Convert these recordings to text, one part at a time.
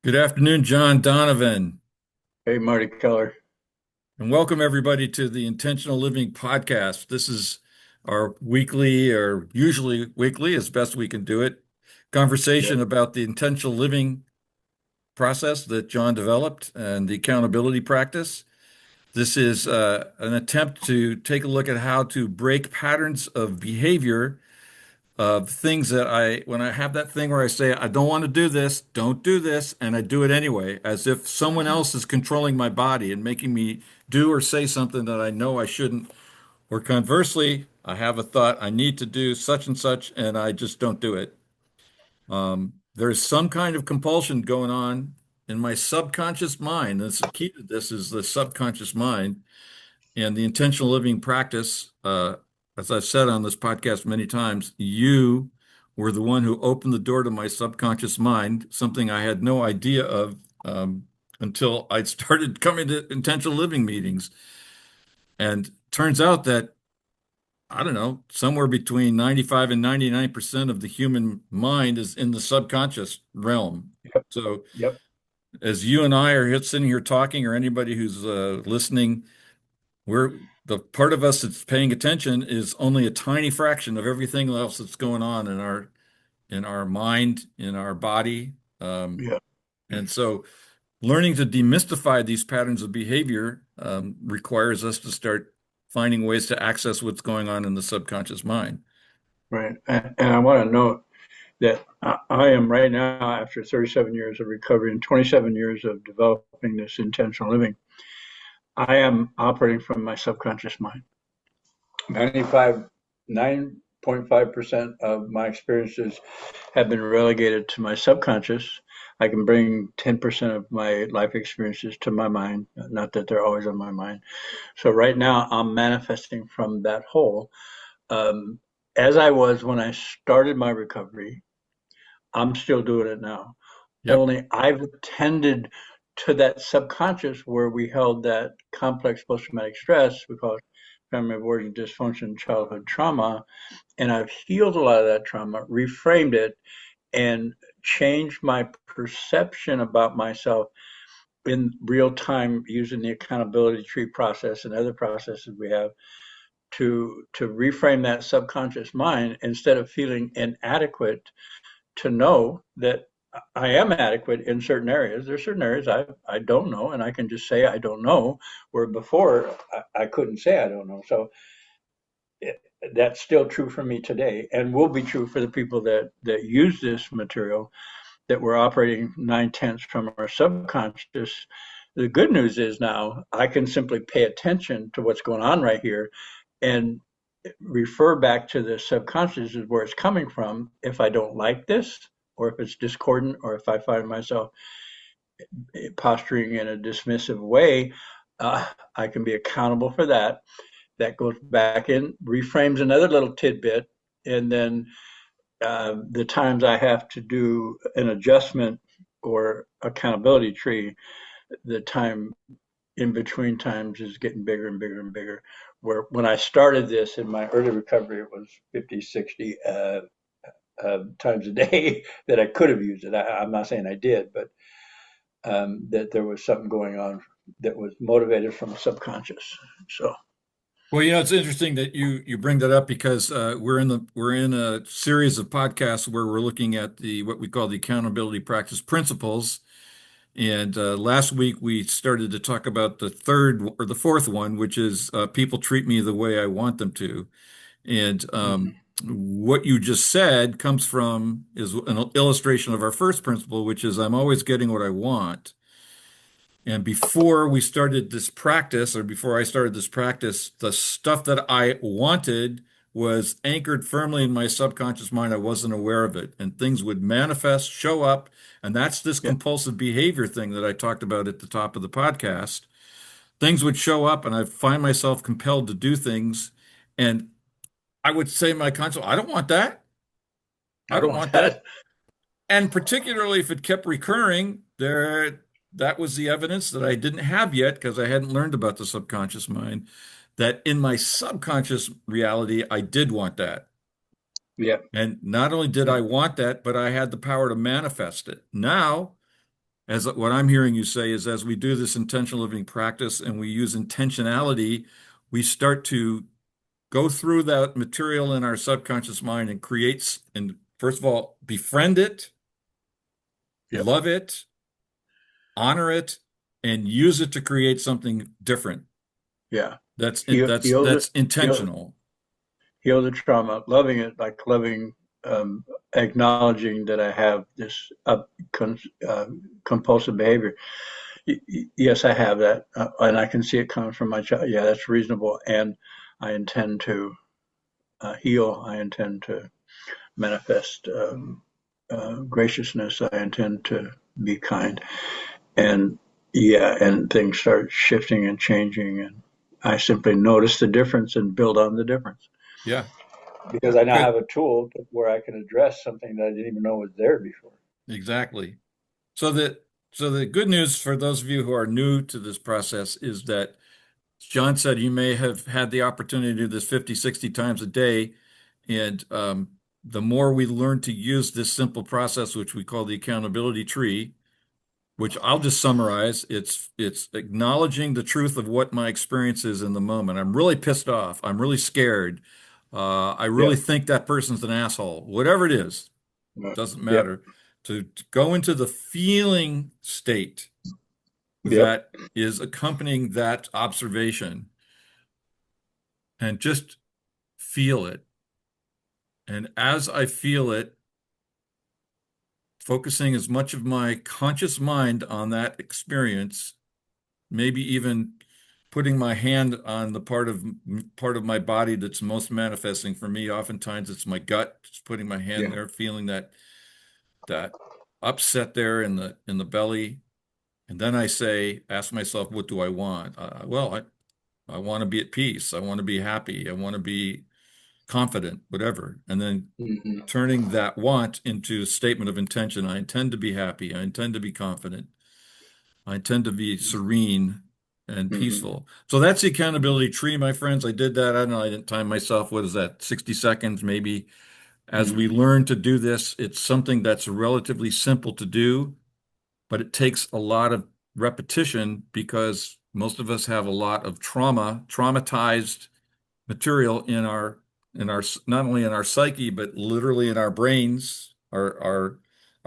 Good afternoon, John Donovan, Hey, Marty Keller. and welcome everybody to the Intentional Living Podcast. This is our weekly, or usually weekly, as best we can do it, Yeah. conversation about the intentional living process that John developed and the accountability practice. This is an attempt to take a look at how to break patterns of behavior of things that when I have that thing where I say, I don't want to do this, don't do this, and I do it anyway, as if someone else is controlling my body and making me do or say something that I know I shouldn't. Or conversely, I have a thought, I need to do such and such, and I just don't do it. There's some kind of compulsion going on in my subconscious mind. That's the key to this is the subconscious mind and the intentional living practice, as I've said on this podcast many times, you were the one who opened the door to my subconscious mind, something I had no idea of until I started coming to intentional living meetings. And turns out that, I don't know, somewhere between 95 and 99% of the human mind is in the subconscious realm. Yep. So Yep. as you and I are sitting here talking, or anybody who's listening, we're the part of us that's paying attention is only a tiny fraction of everything else that's going on in our mind, in our body. Yeah. And so learning to demystify these patterns of behavior requires us to start finding ways to access what's going on in the subconscious mind. Right. And I want to note that I am right now, after 37 years of recovery and 27 years of developing this intentional living, I am operating from my subconscious mind. 9.5% of my experiences have been relegated to my subconscious. I can bring 10% of my life experiences to my mind, not that they're always on my mind. So right now, I'm manifesting from that whole. Um, as I was when I started my recovery, I'm still doing it now. Yep. Only I've tended to that subconscious where we held that complex post-traumatic stress, we call it family of origin dysfunction, childhood trauma, and I've healed a lot of that trauma, reframed it, and changed my perception about myself in real time using the accountability tree process and other processes we have to reframe that subconscious mind instead of feeling inadequate to know that I am adequate in certain areas. There's certain areas I don't know, and I can just say I don't know, where before I couldn't say I don't know. So it, that's still true for me today, and will be true for the people that use this material. That we're operating 9/10 from our subconscious. The good news is now I can simply pay attention to what's going on right here and refer back to the subconscious is where it's coming from if I don't like this, or if it's discordant, or if I find myself posturing in a dismissive way. I can be accountable for that. That goes back in, reframes another little tidbit, and then the times I have to do an adjustment or accountability tree, the time in between times is getting bigger and bigger and bigger. Where when I started this in my early recovery, it was 50, 60 times a day that I could have used it. I'm not saying I did, but that there was something going on that was motivated from the subconscious. So, Well, it's interesting that you bring that up because we're in a series of podcasts where we're looking at the what we call the accountability practice principles. And last week we started to talk about the third or the fourth one, which is people treat me the way I want them to. And mhm. what you just said comes from is an illustration of our first principle, which is I'm always getting what I want. And before we started this practice, or before I started this practice, the stuff that I wanted was anchored firmly in my subconscious mind. I wasn't aware of it, and things would manifest, show up. And that's this Yeah, compulsive behavior thing that I talked about at the top of the podcast. Things would show up, and I'd find myself compelled to do things. And I would say to my conscience, I don't want that. I I don't don't want want that. that. And particularly if it kept recurring, that was the evidence that I didn't have yet because I hadn't learned about the subconscious mind, that in my subconscious reality, I did want that. Yeah, And not only did yeah, I want that, but I had the power to manifest it. Now, as what I'm hearing you say is as we do this intentional living practice and we use intentionality, we start to go through that material in our subconscious mind and creates, and first of all, befriend it, Yep. love it, honor it, and use it to create something different. Yeah. That's Heal, heal the that's heal, intentional. heal the trauma, loving it, like loving, um, acknowledging that I have this compulsive behavior. Yes, I have that, and I can see it coming from my child. Yeah, that's reasonable, and I intend to heal. I intend to manifest graciousness. I intend to be kind, and yeah, and things start shifting and changing, and I simply notice the difference and build on the difference Yeah, because I now good. have a tool where I can address something that I didn't even know was there before. Exactly. So that so the good news for those of you who are new to this process is that John said you may have had the opportunity to do this 50, 60 times a day. And the more we learn to use this simple process, which we call the accountability tree, which I'll just summarize, it's acknowledging the truth of what my experience is in the moment. I'm really pissed off. I'm really scared. I really Yep. think that person's an asshole. Whatever it is, doesn't Yep. matter. To go into the feeling state Yep. that is accompanying that observation and just feel it. And as I feel it, focusing as much of my conscious mind on that experience, maybe even putting my hand on the part of my body that's most manifesting for me. Oftentimes it's my gut, just putting my hand Yeah. there, feeling that upset there in the belly. And then I say, ask myself, what do I want? I want to be at peace. I want to be happy. I want to be confident, whatever. And then Hmm. turning that want into a statement of intention. I intend to be happy. I intend to be confident. I intend to be serene and Hmm. peaceful. So that's the accountability tree, my friends. I did that. I don't know. I didn't time myself. What is that? 60 seconds, maybe. As we Hmm. learn to do this, it's something that's relatively simple to do, but it takes a lot of repetition because most of us have a lot of traumatized material in our not only in our psyche but literally in our brains. Our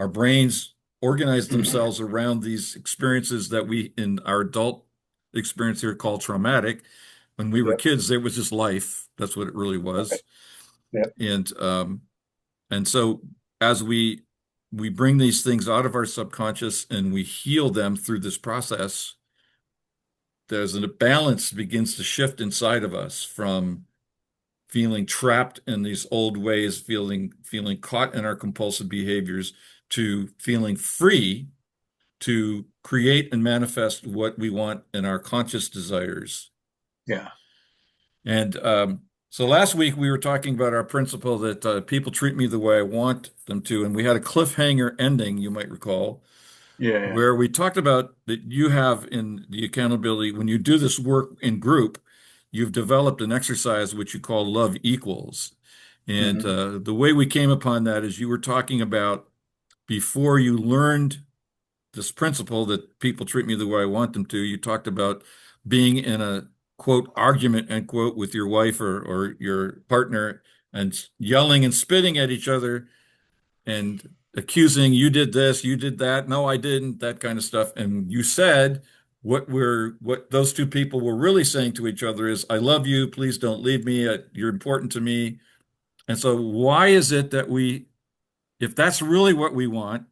brains organize Hmm. themselves around these experiences that we in our adult experience here call traumatic. When we were Yep. kids, there was just life. That's what it really Right. was. Yep. And so as we bring these things out of our subconscious and we heal them through this process, there's a balance begins to shift inside of us from feeling trapped in these old ways, feeling caught in our compulsive behaviors, to feeling free to create and manifest what we want in our conscious desires. Yeah. And so last week we were talking about our principle that people treat me the way I want them to, and we had a cliffhanger ending, you might recall, Yeah. Yeah. where we talked about that you have in the accountability, when you do this work in group, you've developed an exercise which you call love equals. And Hmm. the way we came upon that is you were talking about before you learned this principle that people treat me the way I want them to, you talked about being in a quote argument end quote with your wife or your partner and yelling and spitting at each other and accusing you did this, you did that, no, I didn't, that kind of stuff. And you said what those two people were really saying to each other is, I love you, please don't leave me, you're important to me. And so why is it that if that's really what we want,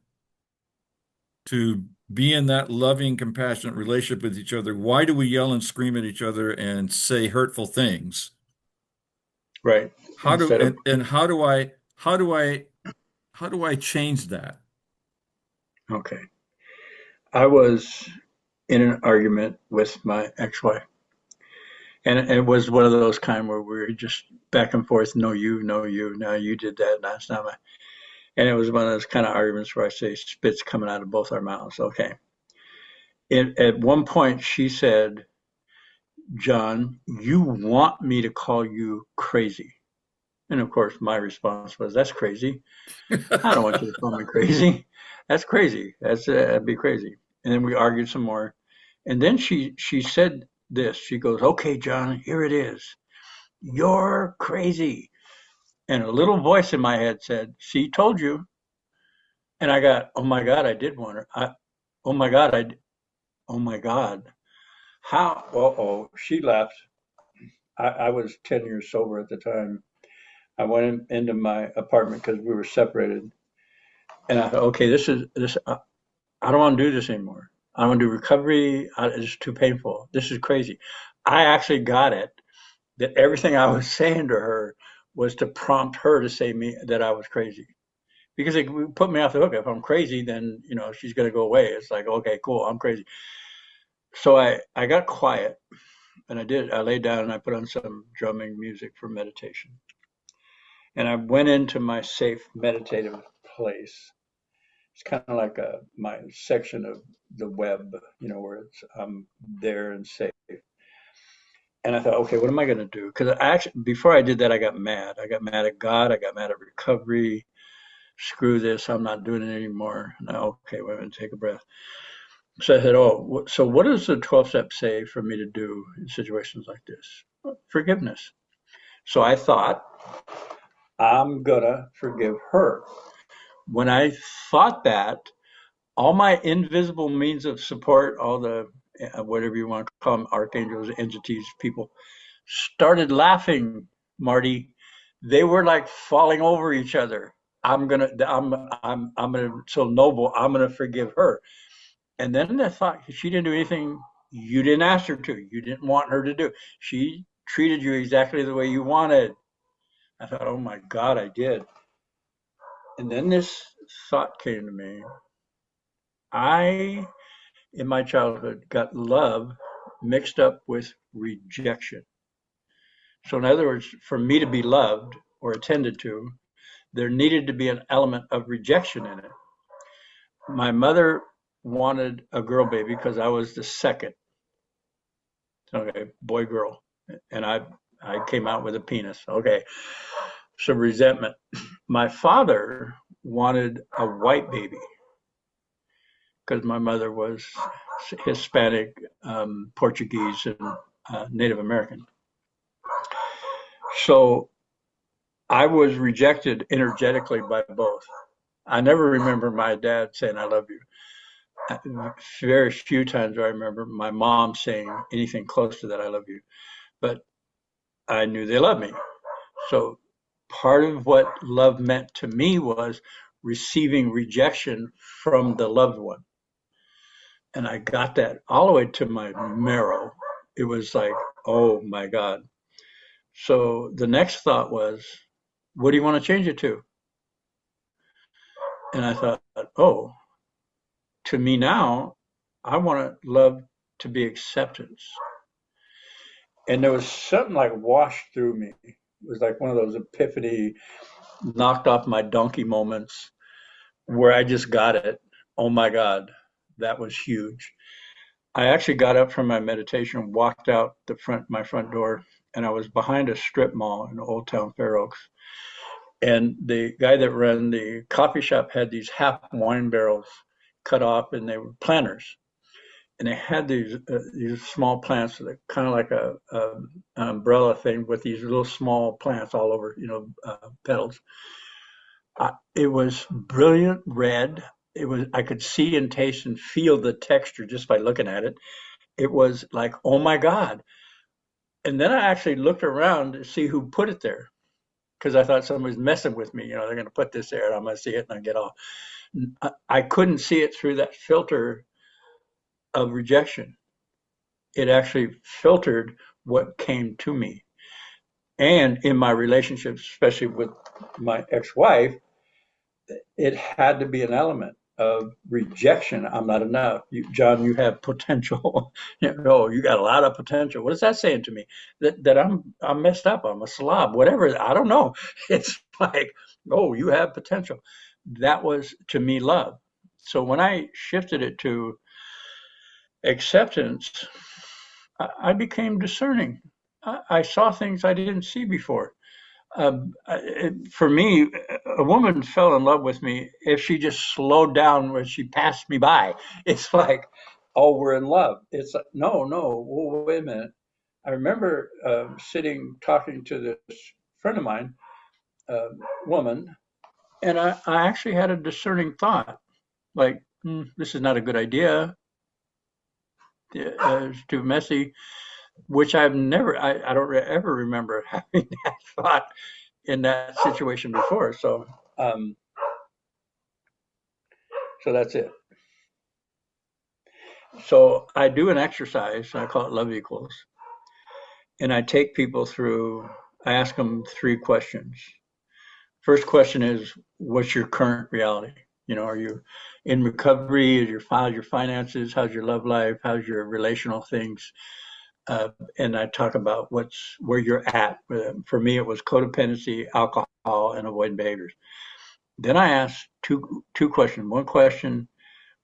to be in that loving, compassionate relationship with each other, why do we yell and scream at each other and say hurtful things? Right. How do Instead of, and how do I change that? okay. I was in an argument with my ex-wife, and it was one of those kind where we were just back and forth. No, you, no, you. No, you did that. That's not my. And it was one of those kind of arguments where I say spit's coming out of both our mouths. Okay. At one point, she said, "John, you want me to call you crazy." And of course, my response was, "That's crazy. I don't want you to call me crazy. That's crazy. That'd be crazy." And then we argued some more. And then she said this. She goes, "Okay, John, here it is. You're crazy." And a little voice in my head said, "She told you." And I got, "Oh my God, I did want her. Oh my God, oh my God. How?" Oh, she left. I was 10 years sober at the time. I went into my apartment because we were separated. And I thought, okay, this. I don't want to do this anymore. I don't want to do recovery. It's too painful. This is crazy. I actually got it that everything I was saying to her was to prompt her to say me that I was crazy. Because it would put me off the hook. If I'm crazy, then she's gonna go away. It's like, okay, cool, I'm crazy. So I got quiet and I laid down and I put on some drumming music for meditation. And I went into my safe meditative place. It's kind of like my section of the web, where it's I'm there and safe. And I thought, okay, what am I going to do? Because I actually, before I did that, I got mad. I got mad at God. I got mad at recovery. Screw this. I'm not doing it anymore. Now, okay, wait a minute, take a breath. So I said, oh, so what does the 12 step say for me to do in situations like this? Well, forgiveness. So I thought, I'm going to forgive her. When I thought that, all my invisible means of support, all the whatever you want to call them, archangels, entities, people, started laughing, Marty. They were like falling over each other. I'm gonna so noble. I'm gonna forgive her. And then I thought she didn't do anything you didn't ask her to. You didn't want her to do. She treated you exactly the way you wanted. I thought, oh my God, I did. And then this thought came to me. I, in my childhood, got love mixed up with rejection. So, in other words, for me to be loved or attended to, there needed to be an element of rejection in it. My mother wanted a girl baby because I was the second. Okay, boy, girl. And I came out with a penis. Okay, some resentment. My father wanted a white baby because my mother was Hispanic, Portuguese, and Native American. So I was rejected energetically by both. I never remember my dad saying, I love you. Very few times do I remember my mom saying anything close to that, I love you. But I knew they loved me. So part of what love meant to me was receiving rejection from the loved one. And I got that all the way to my marrow. It was like, oh my God. So the next thought was, what do you want to change it to? And I thought, oh, to me now, I want love to be acceptance. And there was something like washed through me. It was like one of those epiphany, knocked off my donkey moments where I just got it. Oh my God, that was huge. I actually got up from my meditation, walked out my front door, and I was behind a strip mall in Old Town Fair Oaks. And the guy that ran the coffee shop had these half wine barrels cut off, and they were planters. And they had these small plants, that kind of like an umbrella thing with these little small plants all over, petals. It was brilliant red. I could see and taste and feel the texture just by looking at it. It was like, oh my God. And then I actually looked around to see who put it there because I thought somebody's messing with me. They're going to put this there and I'm going to see it and I get off. I couldn't see it through that filter of rejection. It actually filtered what came to me. And in my relationships, especially with my ex-wife, it had to be an element of rejection. I'm not enough. John, you have potential. You got a lot of potential. What is that saying to me? That I'm messed up. I'm a slob. Whatever. I don't know. It's like, oh, you have potential. That was to me love. So when I shifted it to acceptance, I became discerning. I saw things I didn't see before. For me, a woman fell in love with me if she just slowed down when she passed me by. It's like, oh, we're in love. It's like, no, no, whoa, wait a minute. I remember sitting talking to this friend of mine, woman, and I actually had a discerning thought, like, this is not a good idea. It's too messy, which I don't ever remember having that thought in that situation before. Um, so that's it. So I do an exercise, I call it Love Equals, and I take people through, I ask them three questions. First question is, what's your current reality? You know, are you in recovery? How's your finances? How's your love life? How's your relational things? And I talk about where you're at. For me, it was codependency, alcohol, and avoidant behaviors. Then I asked two questions. One question,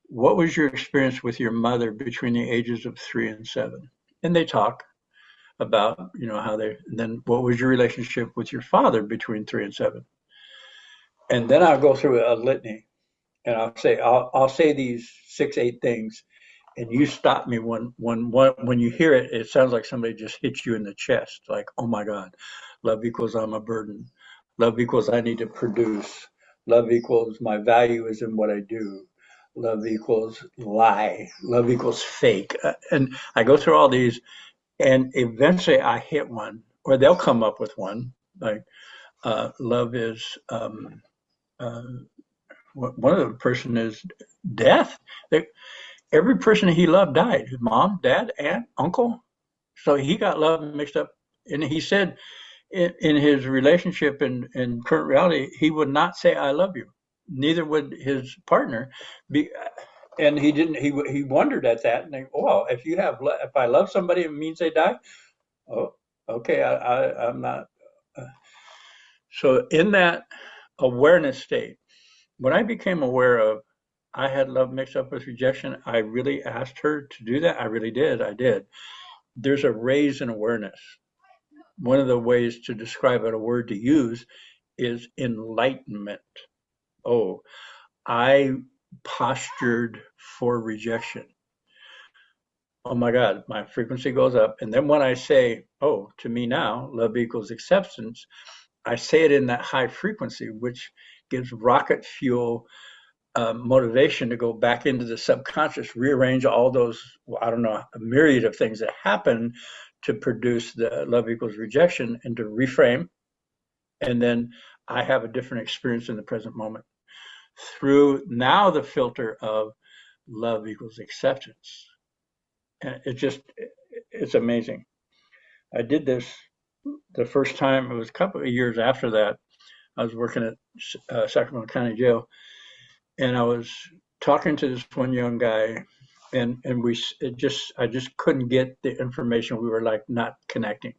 what was your experience with your mother between the ages of 3 and 7? And they talk about, how they, and then what was your relationship with your father between 3 and 7? And then I'll go through a litany and I'll say these 6, 8 things, and you stop me when you hear it. It sounds like somebody just hit you in the chest, like, oh my God, love equals I'm a burden, love equals I need to produce, love equals my value is in what I do, love equals lie, love equals fake. And I go through all these, and eventually I hit one, or they'll come up with one, like love is. Uh, One of the person is death. Every person he loved died. His mom, dad, aunt, uncle. So he got love mixed up. And he said in his relationship in current reality, he would not say "I love you." Neither would his partner. Be, and he didn't. He wondered at that. And well, if I love somebody, it means they die. Oh, okay. I'm not. So in that awareness state, when I became aware of I had love mixed up with rejection, I really asked her to do that. I really did. I did. There's a raise in awareness. One of the ways to describe it, a word to use, is enlightenment. Oh, I postured for rejection. Oh my God, my frequency goes up. And then when I say, oh, to me now, love equals acceptance, I say it in that high frequency, which gives rocket fuel motivation to go back into the subconscious, rearrange all those, I don't know, a myriad of things that happen to produce the love equals rejection and to reframe. And then I have a different experience in the present moment through now the filter of love equals acceptance. And it's amazing. I did this the first time, it was a couple of years after that. I was working at Sacramento County Jail, and I was talking to this one young guy, and I just couldn't get the information. We were like not connecting,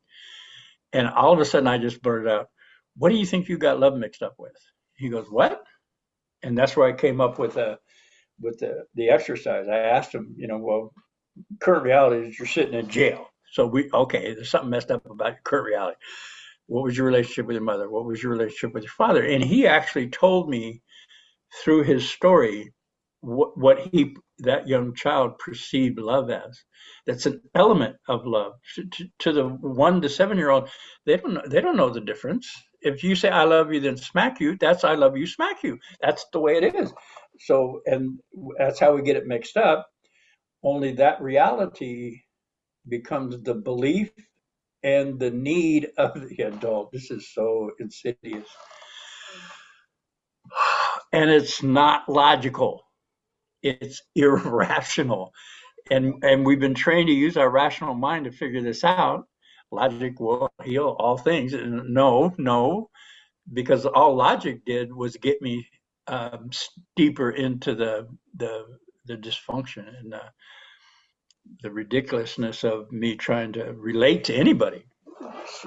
and all of a sudden I just blurted out, "What do you think you got love mixed up with?" He goes, "What?" And that's where I came up with the exercise. I asked him, well, current reality is you're sitting in jail. So okay, there's something messed up about your current reality. What was your relationship with your mother? What was your relationship with your father? And he actually told me through his story what that young child perceived love as. That's an element of love. To the 1 to 7 year old, they don't know the difference. If you say I love you, then smack you, that's I love you, smack you. That's the way it is. So, and that's how we get it mixed up. Only that reality becomes the belief and the need of the adult. This is so insidious. And it's not logical. It's irrational. And we've been trained to use our rational mind to figure this out. Logic will heal all things. No, no, because all logic did was get me deeper into the dysfunction and the ridiculousness of me trying to relate to anybody,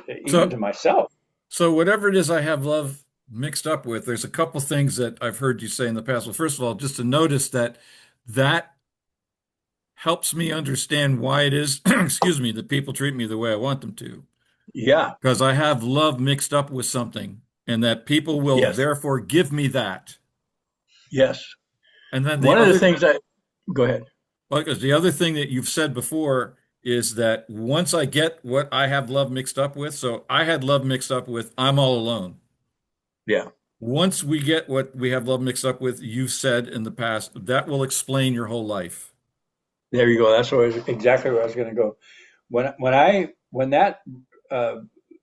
even to So, myself. so whatever it is I have love mixed up with, there's a couple things that I've heard you say in the past. Well, first of all, just to notice that helps me understand why it is, excuse me, that people treat me the way I want them to. Yeah. because I have love mixed up with something, and that people will Yes. therefore give me that. Yes. And then the One of the other, things I go ahead. because the other thing that you've said before is that once I get what I have love mixed up with, so I had love mixed up with I'm all alone. Yeah. Once we get what we have love mixed up with, you've said in the past, that will explain your whole life. There you go. That's exactly where I was going to go. When that uh,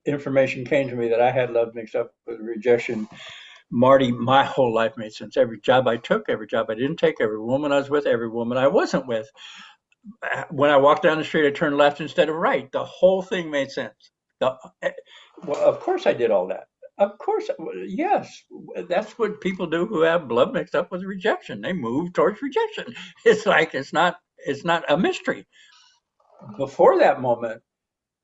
information came to me that I had love mixed up with rejection, Marty, my whole life made sense. Every job I took, every job I didn't take, every woman I was with, every woman I wasn't with. When I walked down the street, I turned left instead of right. The whole thing made sense. The, well, of course I did all that. Of course, yes. That's what people do who have love mixed up with rejection. They move towards rejection. It's like it's not a mystery. Before that moment,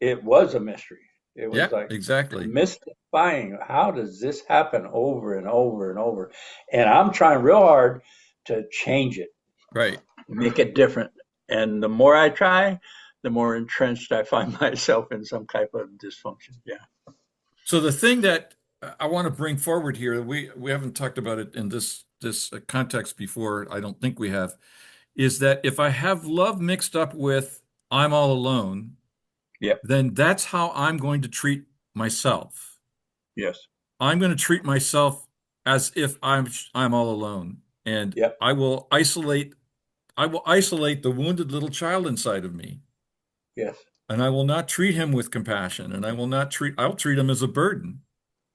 it was a mystery. It was Yeah, like exactly. mystifying. How does this happen over and over and over? And I'm trying real hard to change it, Right. make it different. And the more I try, the more entrenched I find myself in some type of dysfunction. Yeah. So the thing that I want to bring forward here, we haven't talked about it in this context before, I don't think we have, is that if I have love mixed up with I'm all alone, Yep. then that's how I'm going to treat myself. Yes. I'm going to treat myself as if I'm all alone, and Yep. I will isolate the wounded little child inside of me, Yes. and I will not treat him with compassion, and I'll treat him as a burden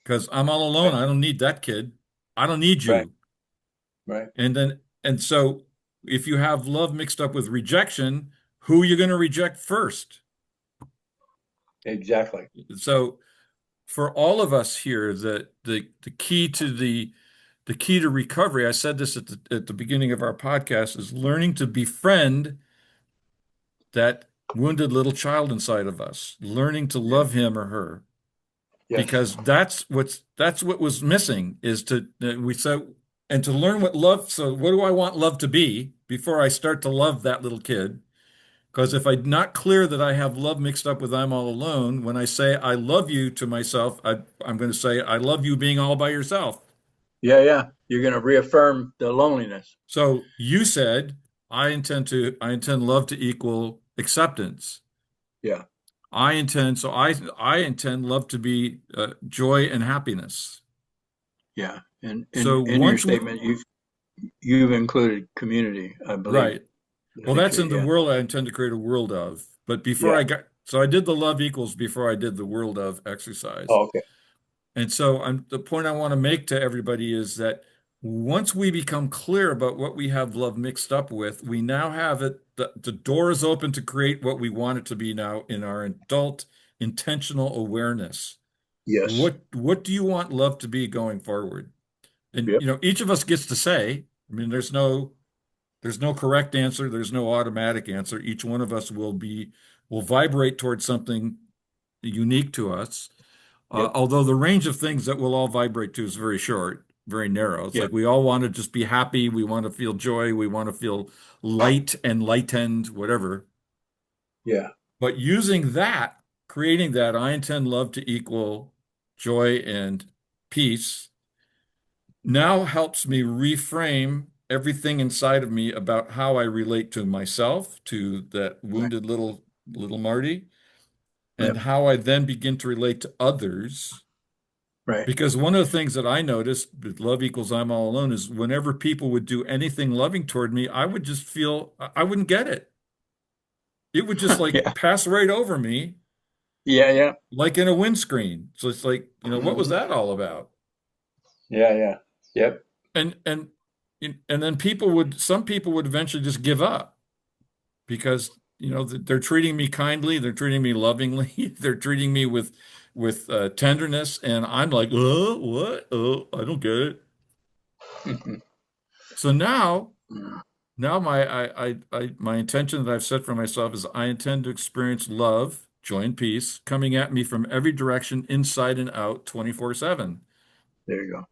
because I'm all alone. Right. I don't need that kid. I don't need Right. you. Right. And so if you have love mixed up with rejection, who are you going to reject first? Exactly. So for all of us here, the key to the key to recovery, I said this at the beginning of our podcast, is learning to befriend that wounded little child inside of us, learning to Yeah. love him or her, Yes. because that's what was missing is to we said and to learn what love. So what do I want love to be before I start to love that little kid? Because if I'm not clear that I have love mixed up with I'm all alone, when I say I love you to myself, I'm going to say I love you being all by yourself. Yeah. Yeah. You're going to reaffirm the loneliness. So you said I intend love to equal acceptance. Yeah. I intend love to be joy and happiness. Yeah. And So in your once we, statement, you've included community, I believe. right. I Well, think that's so. in the Yeah. world I intend to create a world of. But before Yeah. I did the love equals before I did the world of exercise. Oh, okay. And so the point I want to make to everybody is that once we become clear about what we have love mixed up with, we now have it, the door is open to create what we want it to be now in our adult intentional awareness. Yes. What do you want love to be going forward? And Yep. each of us gets to say, I mean, there's no correct answer, there's no automatic answer. Each one of us will vibrate towards something unique to us. Yep. Although the range of things that we'll all vibrate to is very short, very narrow. It's Yep. like we all want to just be happy, we want to feel joy, we want to feel light and lightened, whatever. Yeah. But using that, creating that, I intend love to equal joy and peace now helps me reframe everything inside of me about how I relate to myself, to that Right. wounded little Marty, and Yep. how I then begin to relate to others. Right. Because one of the things that I noticed with love equals I'm all alone is whenever people would do anything loving toward me, I would just feel I wouldn't get it. It would just like Yeah. pass right over me, Yeah. Yeah. like in a windscreen. So it's like, what was Mhm. that all about? Yeah. Yeah. Yep. And and and then some people would eventually just give up because they're treating me kindly, they're treating me lovingly, they're treating me with tenderness, and I'm like, oh, what? Oh, I don't get it. So now my intention that I've set for myself is I intend to experience love, joy, and peace coming at me from every direction, inside and out, 24/7. There you go.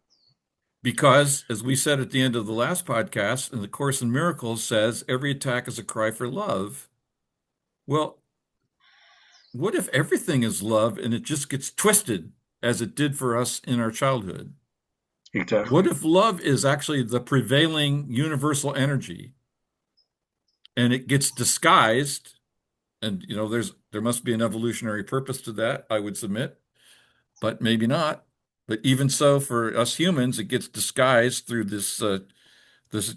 Because, as we said at the end of the last podcast, and the Course in Miracles says every attack is a cry for love. Well, what if everything is love and it just gets twisted as it did for us in our childhood? What Exactly. if love is actually the prevailing universal energy and it gets disguised? And there must be an evolutionary purpose to that, I would submit, but maybe not. But even so, for us humans, it gets disguised through this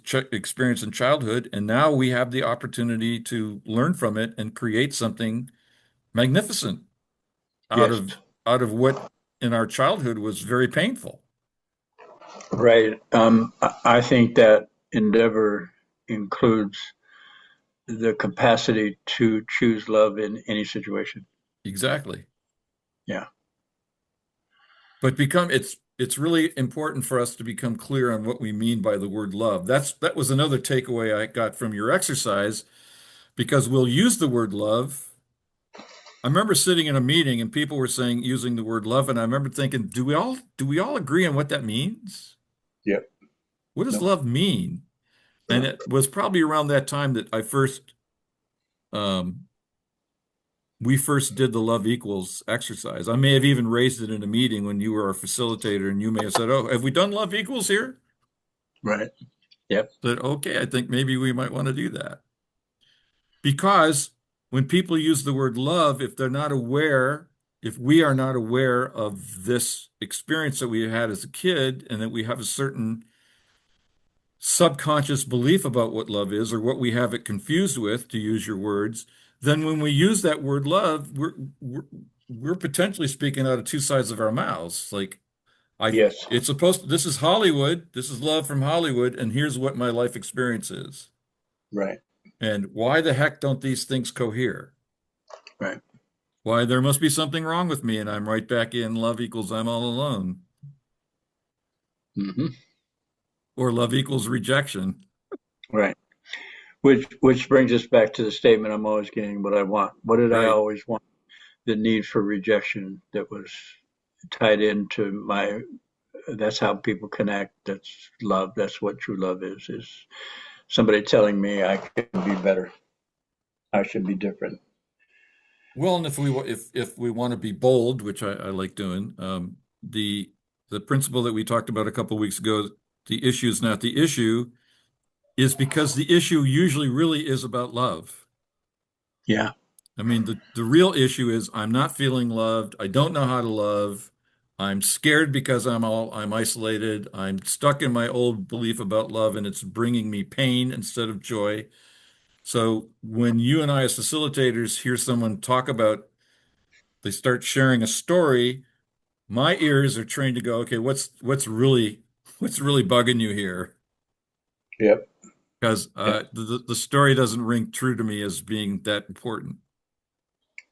ch experience in childhood, and now we have the opportunity to learn from it and create something magnificent out Yes. of what in our childhood was very painful. Right. I think that endeavor includes the capacity to choose love in any situation. Exactly. Yeah. But it's really important for us to become clear on what we mean by the word love. That was another takeaway I got from your exercise because we'll use the word love. I remember sitting in a meeting and people were saying using the word love, and I remember thinking, do we all agree on what that means? Yep. What does No. love mean? And Yeah. it was probably around that time that um, we first did the love equals exercise. I may have even raised it in a meeting when you were our facilitator, and you may have said, "Oh, have we done love equals here?" Right. Yep. That okay, I think maybe we might want to do that. Because when people use the word love, if we are not aware of this experience that we had as a kid, and that we have a certain subconscious belief about what love is, or what we have it confused with, to use your words, then when we use that word love, we're, we're potentially speaking out of two sides of our mouths. Like, Yes. this is Hollywood, this is love from Hollywood, and here's what my life experience is. Right. And why the heck don't these things cohere? Right. Why, there must be something wrong with me, and I'm right back in love equals I'm all alone, Hmm. or love equals rejection. Right. Which brings us back to the statement I'm always getting what I want. What did I Right. always want? The need for rejection that was tied into my that's how people connect. That's love. That's what true love is somebody telling me I could be better. I should be different. Well, and if we want to be bold, which I like doing, the principle that we talked about a couple of weeks ago, the issue is not the issue, is because the issue usually really is about love. Yeah. I mean, the real issue is I'm not feeling loved. I don't know how to love. I'm scared because I'm isolated. I'm stuck in my old belief about love, and it's bringing me pain instead of joy. So when you and I as facilitators hear someone talk about, they start sharing a story, my ears are trained to go, okay, what's really bugging you here? Yep. Because Yep. the story doesn't ring true to me as being that important.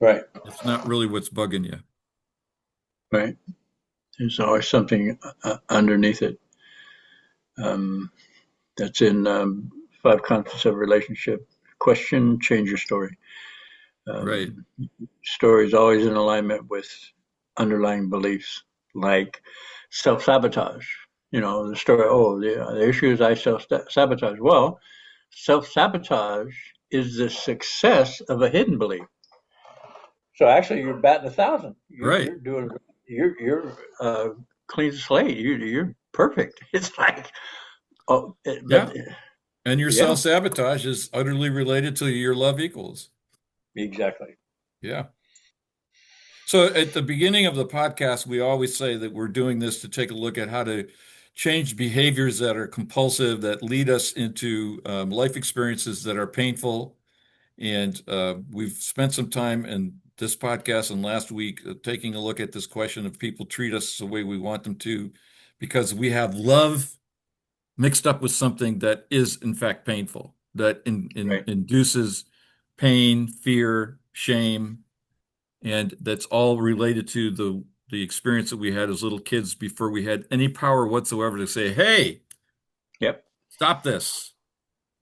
Right. It's not really what's bugging you. Right. There's always something underneath it. Um, that's in Five Concepts of Relationship. Question, change your story. Right. Um, Story is always in alignment with underlying beliefs, like self sabotage. You know, the story, oh, the issue is I self sabotage. Well, self sabotage is the success of a hidden belief. So actually, you're batting 1,000. Right. You're doing, you're clean slate. You're perfect. It's like, oh, but Yeah. And your yeah, self-sabotage is utterly related to your love equals. exactly. Yeah. So at the beginning of the podcast, we always say that we're doing this to take a look at how to change behaviors that are compulsive, that lead us into life experiences that are painful. And we've spent some time in this podcast and last week taking a look at this question of people treat us the way we want them to, because we have love mixed up with something that is in fact painful, that Right. induces pain, fear, shame, and that's all related to the experience that we had as little kids before we had any power whatsoever to say, "Hey, Yep. stop this.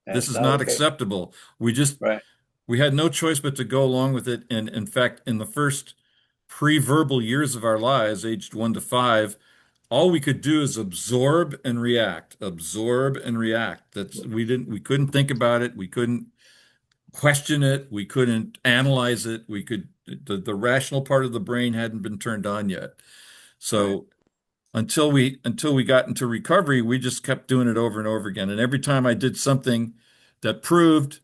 This That's is not not okay. acceptable." Right. We had no choice but to go along with it. And in fact, in the first pre-verbal years of our lives, aged 1 to 5, all we could do is absorb and react, absorb and react. We couldn't think about it. We couldn't question it. We couldn't analyze it. The rational part of the brain hadn't been turned on yet. Right. So until we got into recovery, we just kept doing it over and over again. And every time I did something that proved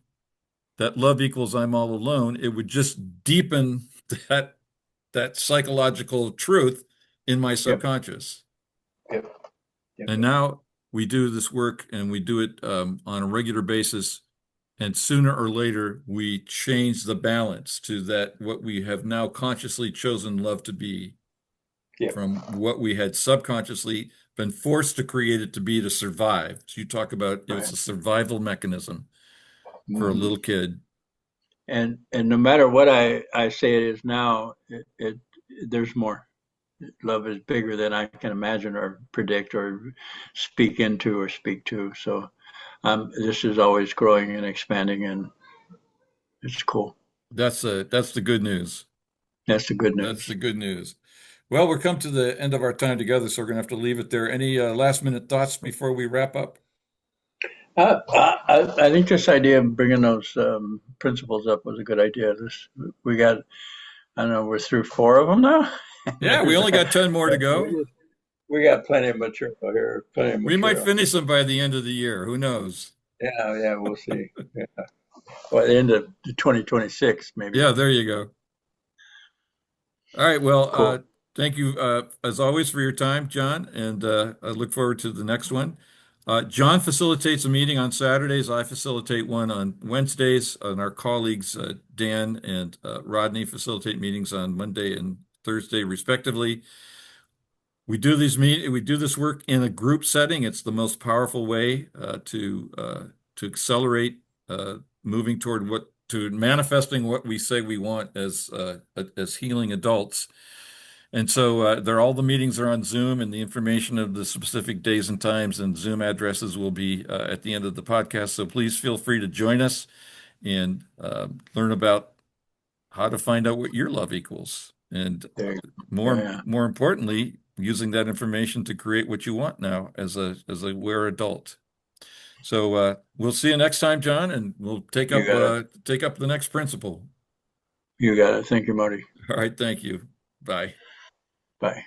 that love equals I'm all alone, it would just deepen that that psychological truth in my Yep. subconscious. Yep. Yep. And now we do this work and we do it on a regular basis. And sooner or later, we change the balance to that what we have now consciously chosen love to be Yep. from what we had subconsciously been forced to create it to be to survive. So you talk about it's Right. a survival mechanism for a Mhm. little kid. And no matter what I say it is now, there's more. Love is bigger than I can imagine or predict or speak into or speak to. So this is always growing and expanding, and it's cool. That's the good news. That's the good That's news. the good news. Well, we're come to the end of our time together, so we're going to have to leave it there. Any last minute thoughts before we wrap up? I think this idea of bringing those principles up was a good idea. We got, I don't know, we're through four of them now. Yeah, we There's, only got 10 more to go. we got plenty of material here, plenty of We might material. finish them by the end of the year. Who knows? Yeah, yeah, we'll see. Yeah. Well, at the end of 2026, maybe. Yeah, there you go. All right. Well, Cool. thank you as always for your time, John, and I look forward to the next one. John facilitates a meeting on Saturdays. I facilitate one on Wednesdays, and our colleagues Dan and Rodney facilitate meetings on Monday and Thursday, respectively. We do this work in a group setting. It's the most powerful way to accelerate moving toward what to manifesting what we say we want as healing adults. And so they're all the meetings are on Zoom, and the information of the specific days and times and Zoom addresses will be at the end of the podcast. So please feel free to join us and learn about how to find out what your love equals, and There you go. more Yeah, more importantly, using that information to create what you want now as a aware adult. So we'll see you next time, John, and we'll you got it. take up the next principle. You got it. Thank you, Marty. All right, thank you. Bye. Bye.